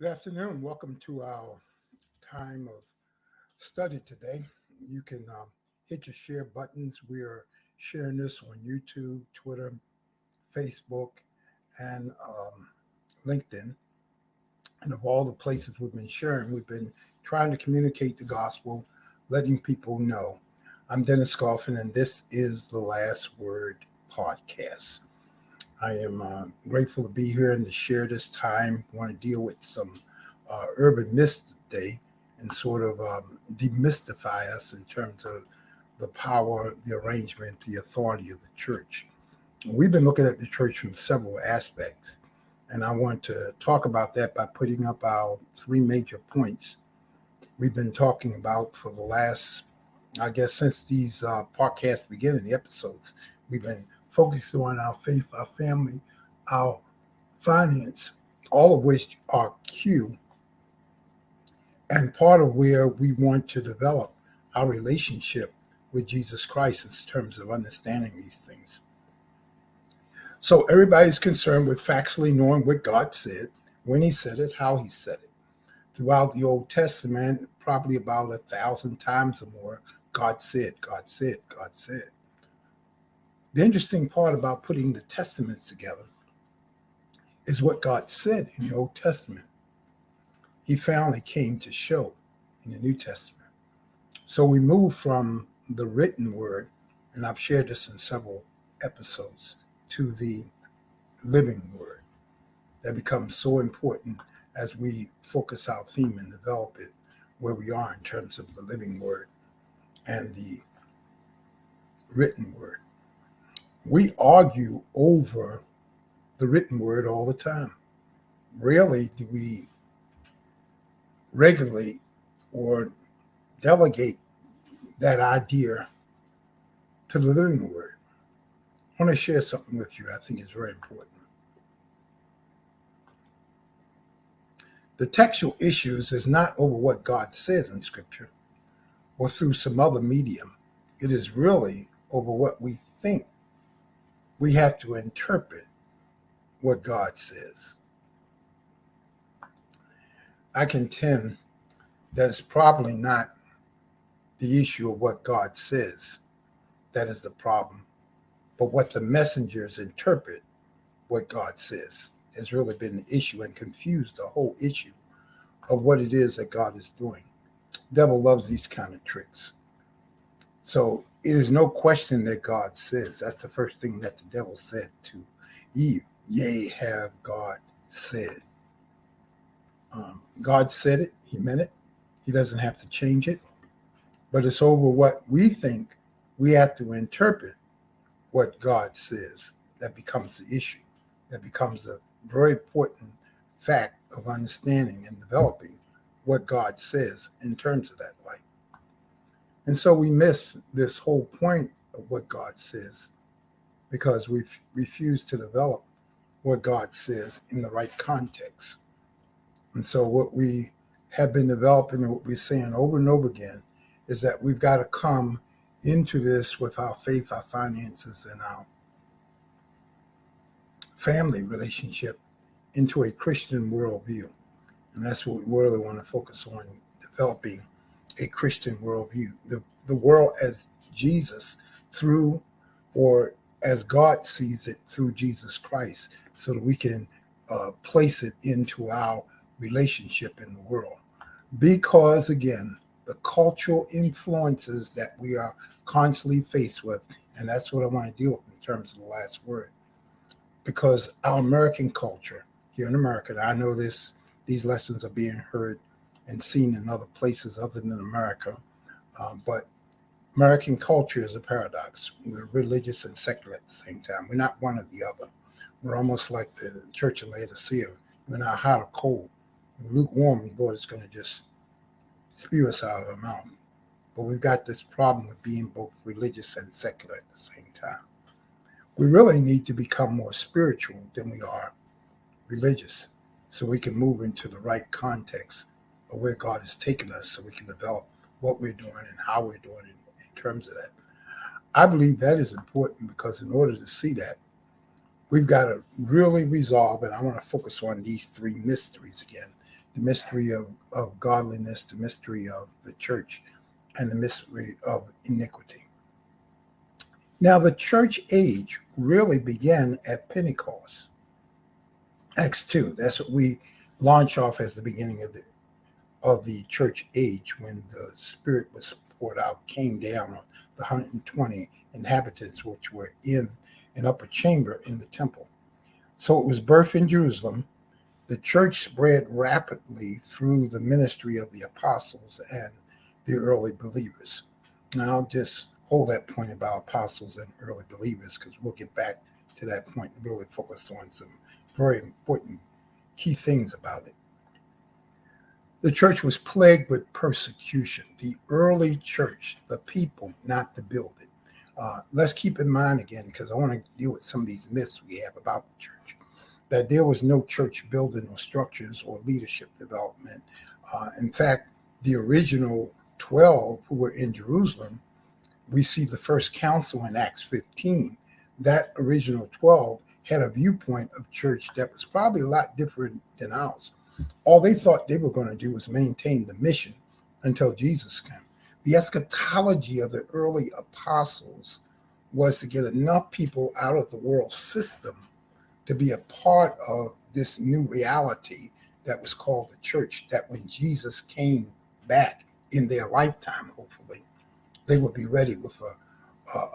Good afternoon. Welcome to our time of study today. You can hit your share buttons. We are sharing this on YouTube, Twitter, Facebook, and LinkedIn. And of all the places we've been sharing, we've been trying to communicate the gospel, letting people know. I'm Dennis Coffin, and this is the Last Word podcast. I am grateful to be here and to share this time. I want to deal with some urban myths today and sort of demystify us in terms of the power, the arrangement, the authority of the church. We've been looking at the church from several aspects, and I want to talk about that by putting up our three major points we've been talking about for the last, I guess, since these podcasts beginning, the episodes. We've been focused on our faith, our family, our finance, all of which are Q, and part of where we want to develop our relationship with Jesus Christ in terms of understanding these things. So everybody's concerned with factually knowing what God said, when he said it, how he said it. Throughout the Old Testament, probably about 1,000 times or more, God said, God said, God said. The interesting part about putting the testaments together is what God said in the Old Testament. He finally came to show in the New Testament. So we move from the written word, and I've shared this in several episodes, to the living word. That becomes so important as we focus our theme and develop it where we are in terms of the living word and the written word. We argue over the written word all the time. Rarely do we regulate or delegate that idea to the living word. I want to share something with you I think is very important. The textual issues is not over what God says in Scripture or through some other medium. It is really over what we think. We have to interpret what God says. I contend that it's probably not the issue of what God says that is the problem, but what the messengers interpret what God says has really been the issue and confused the whole issue of what it is that God is doing. The devil loves these kind of tricks. So it is no question that God says. That's the first thing that the devil said to Eve. Yea, have God said. God said it. He meant it. He doesn't have to change it. But it's over what we think. We have to interpret what God says. That becomes the issue. That becomes a very important fact of understanding and developing what God says in terms of that light. And so we miss this whole point of what God says because we refuse to develop what God says in the right context. And so what we have been developing and what we're saying over and over again is that we've got to come into this with our faith, our finances, and our family relationship into a Christian worldview. And that's what we really want to focus on, developing a Christian worldview. The world as Jesus through, or as God sees it through Jesus Christ, so that we can place it into our relationship in the world. Because, again, the cultural influences that we are constantly faced with, and that's what I want to deal with in terms of the last word. Because our American culture here in America, I know these lessons are being heard and seen in other places other than America, but American culture is a paradox. We're religious and secular at the same time. We're not one or the other. We're almost like the church of Laodicea. We're not hot or cold. We're lukewarm, the Lord is going to just spew us out of our mouth. But we've got this problem with being both religious and secular at the same time. We really need to become more spiritual than we are religious, so we can move into the right context of where God has taken us, so we can develop what we're doing and how we're doing it in terms of that. I believe that is important because in order to see that, we've got to really resolve, and I want to focus on these three mysteries again, the mystery of godliness, the mystery of the church, and the mystery of iniquity. Now, the church age really began at Pentecost, Acts 2. That's what we launch off as the beginning of the church age, when the Spirit was poured out, came down on the 120 inhabitants which were in an upper chamber in the temple. So it was birthed in Jerusalem. The church spread rapidly through the ministry of the apostles and the early believers. Now, I'll just hold that point about apostles and early believers, because we'll get back to that point and really focus on some very important key things about it. The church was plagued with persecution. The early church, the people, not the building. Let's keep in mind again, because I want to deal with some of these myths we have about the church, that there was no church building or structures or leadership development. In fact, the original 12 who were in Jerusalem, we see the first council in Acts 15. That original 12 had a viewpoint of church that was probably a lot different than ours. All they thought they were going to do was maintain the mission until Jesus came. The eschatology of the early apostles was to get enough people out of the world system to be a part of this new reality that was called the church, that when Jesus came back in their lifetime, hopefully, they would be ready with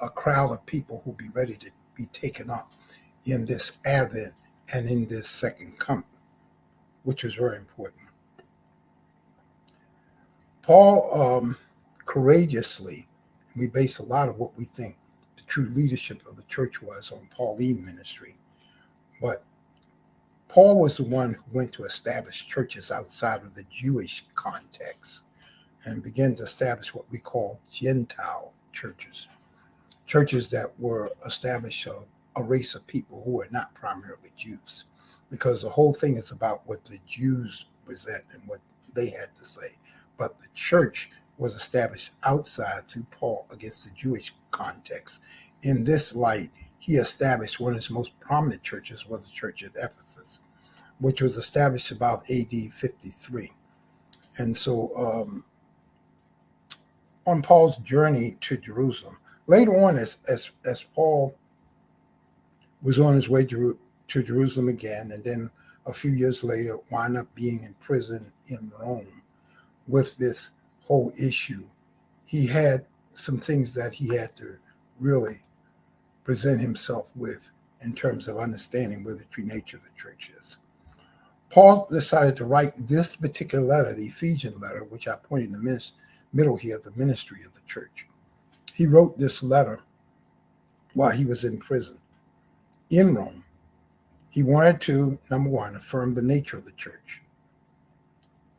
a crowd of people who would be ready to be taken up in this advent and in this second coming, which was very important. Paul courageously, and we base a lot of what we think the true leadership of the church was on Pauline ministry, but Paul was the one who went to establish churches outside of the Jewish context and began to establish what we call Gentile churches, churches that were established of a race of people who are not primarily Jews, because the whole thing is about what the Jews present and what they had to say. But the church was established outside through Paul against the Jewish context. In this light, he established one of his most prominent churches was the church at Ephesus, which was established about AD 53. And so on Paul's journey to Jerusalem, later on, as Paul was on his way to Jerusalem again, and then a few years later wound up being in prison in Rome with this whole issue, he had some things that he had to really present himself with in terms of understanding where the true nature of the church is. Paul decided to write this particular letter, the Ephesian letter, which I pointed in the middle here, the ministry of the church. He wrote this letter while he was in prison in Rome. He wanted to, number one, affirm the nature of the church.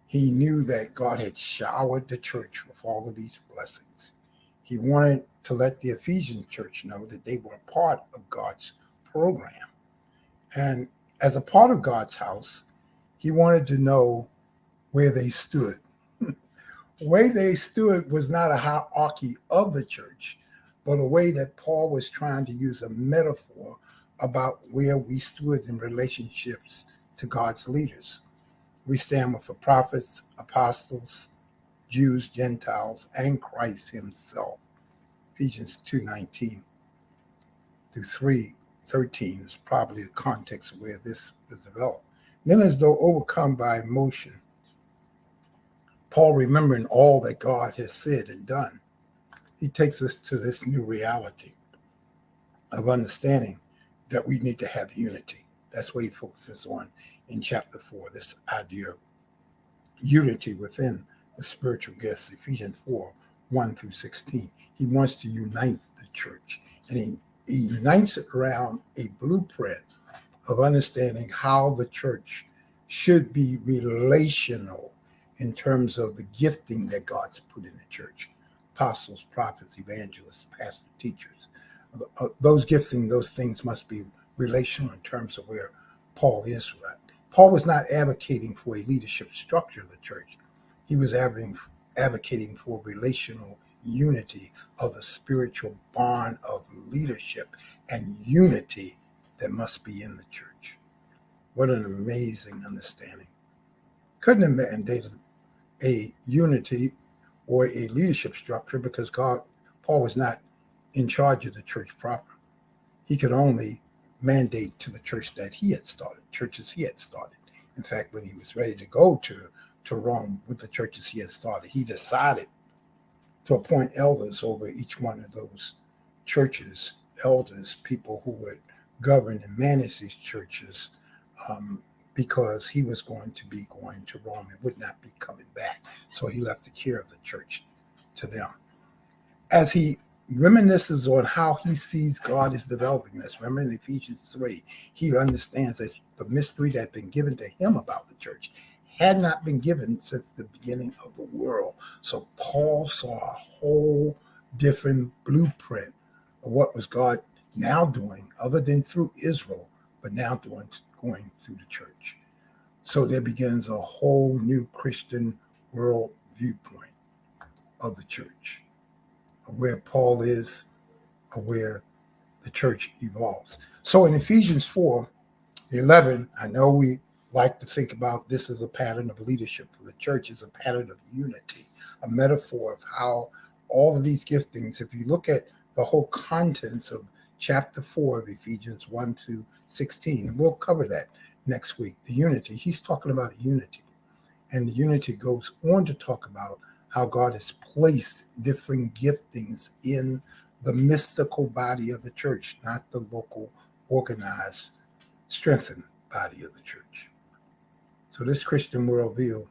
He knew that God had showered the church with all of these blessings. He wanted to let the Ephesian church know that they were a part of God's program. And as a part of God's house, he wanted to know where they stood. Where they stood was not a hierarchy of the church, but a way that Paul was trying to use a metaphor about where we stood in relationships to God's leaders. We stand with the prophets, apostles, Jews, Gentiles, and Christ himself. Ephesians 2:19 through 3:13 is probably the context of where this was developed. Then, as though overcome by emotion, Paul, remembering all that God has said and done, he takes us to this new reality of understanding that we need to have unity. That's what he focuses on in chapter 4, this idea of unity within the spiritual gifts, Ephesians 4:1-16. He wants to unite the church, and he unites it around a blueprint of understanding how the church should be relational in terms of the gifting that God's put in the church. Apostles, prophets, evangelists, pastors, teachers. Those gifting, those things must be relational in terms of where Paul is at. Paul was not advocating for a leadership structure of the church. He was advocating for relational unity of the spiritual bond of leadership and unity that must be in the church. What an amazing understanding. couldn't have mandated a unity or a leadership structure because Paul was not in charge of the church proper. He could only mandate to the church that he had started, churches he had started. In fact, when he was ready to go to Rome with the churches he had started, he decided to appoint elders over each one of those churches, elders, people who would govern and manage these churches, um, because he was going to be going to Rome and would not be coming back. So he left the care of the church to them. As he reminisces on how he sees God is developing this, remember in Ephesians 3, he understands that the mystery that had been given to him about the church had not been given since the beginning of the world. So Paul saw a whole different blueprint of what was God now doing, other than through Israel, but now going through the church. So there begins a whole new Christian world viewpoint of the church, of where Paul is, of where the church evolves. So in Ephesians 4:11, I know we like to think about this as a pattern of leadership for the church, as a pattern of unity, a metaphor of how all of these giftings, if you look at the whole contents of chapter 4 of Ephesians 1 through 16, and we'll cover that next week, the unity. He's talking about unity. And the unity goes on to talk about how God has placed different giftings in the mystical body of the church, not the local, organized, strengthened body of the church. So this Christian worldview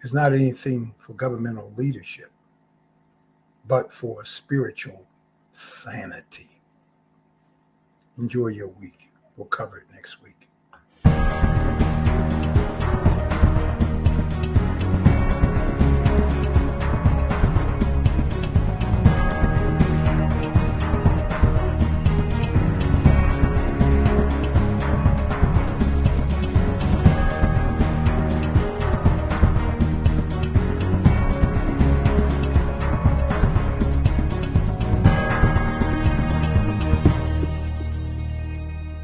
is not anything for governmental leadership, but for spiritual sanity. Enjoy your week. We'll cover it next week.